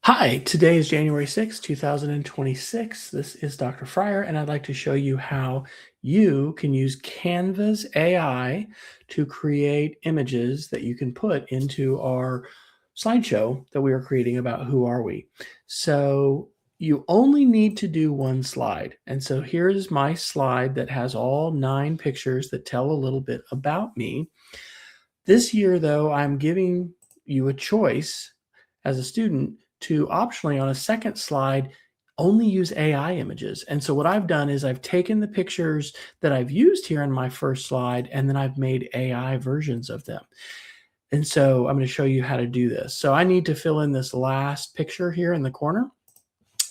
Hi, today is January 6th, 2026. This is Dr. Fryer, and I'd like to show you how you can use Canva's AI to create images that you can put into our slideshow that we are creating about who are we. So you only need to do one slide. And so here's my slide that has all 9 pictures that tell a little bit about me. This year, though, I'm giving you a choice as a student to optionally on a second slide only use AI images. And so what I've done is I've taken the pictures that I've used here in my first slide, and then I've made AI versions of them. And so I'm going to show you how to do this. So I need to fill in this last picture here in the corner.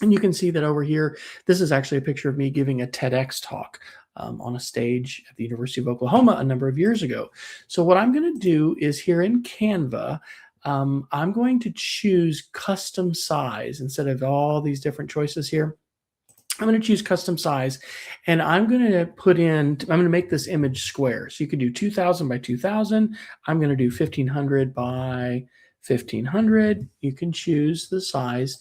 And you can see that over here, this is actually a picture of me giving a TEDx talk on a stage at the University of Oklahoma a number of years ago. So what I'm going to do is here in Canva, I'm going to choose custom size instead of all these different choices here. I'm going to choose custom size, and I'm going to make this image square. So you can do 2000 by 2000. I'm going to do 1500 by 1500. You can choose the size.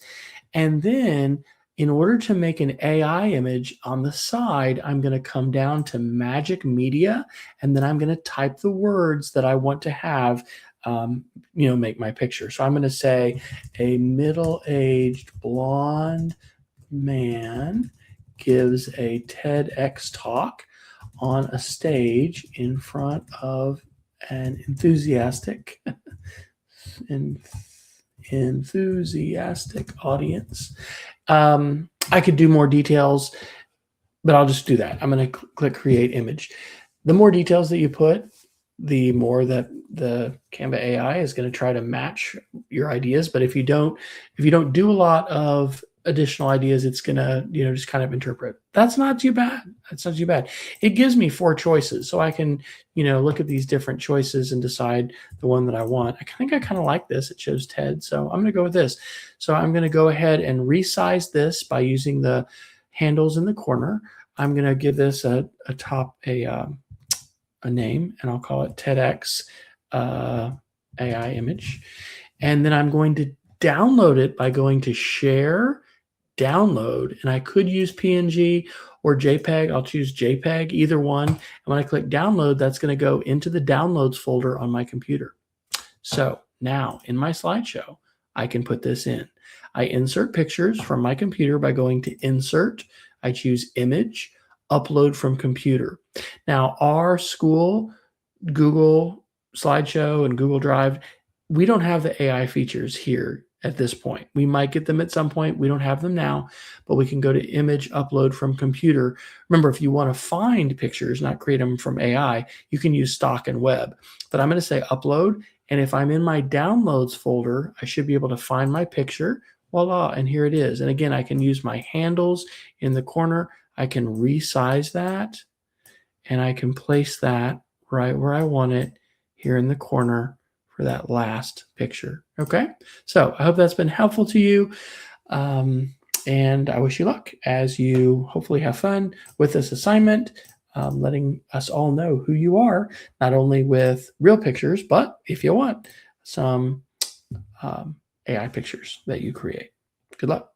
And then in order to make an AI image on the side, I'm going to come down to Magic Media, and then I'm going to type the words that I want to have make my picture. So I'm going to say a middle-aged blonde man gives a TEDx talk on a stage in front of an enthusiastic audience. I could do more details, but I'll just do that. I'm going to click create image. The more details that you put, the more that the Canva AI is going to try to match your ideas. But if you don't do a lot of additional ideas, it's going to, just kind of interpret. That's not too bad. That's not too bad. It gives me 4 choices. So I can, look at these different choices and decide the one that I want. I think I kind of like this. It shows TED. So I'm going to go with this. So I'm going to go ahead and resize this by using the handles in the corner. I'm going to give this a name, and I'll call it TEDx AI image. And then I'm going to download it by going to share, download, and I could use PNG or JPEG. I'll choose JPEG, either one. And when I click download, that's going to go into the downloads folder on my computer. So now in my slideshow, I can put this in. I insert pictures from my computer by going to insert. I choose image, upload from computer. Now, our school, Google Slideshow and Google Drive, we don't have the AI features here at this point. We might get them at some point. We don't have them now, but we can go to image, upload from computer. Remember, if you want to find pictures, not create them from AI, you can use stock and web. But I'm going to say upload, and if I'm in my downloads folder, I should be able to find my picture. Voila, and here it is. And again, I can use my handles in the corner. I can resize that, and I can place that right where I want it here in the corner for that last picture. Okay, so I hope that's been helpful to you, and I wish you luck as you hopefully have fun with this assignment, letting us all know who you are, not only with real pictures, but if you want some AI pictures that you create. Good luck.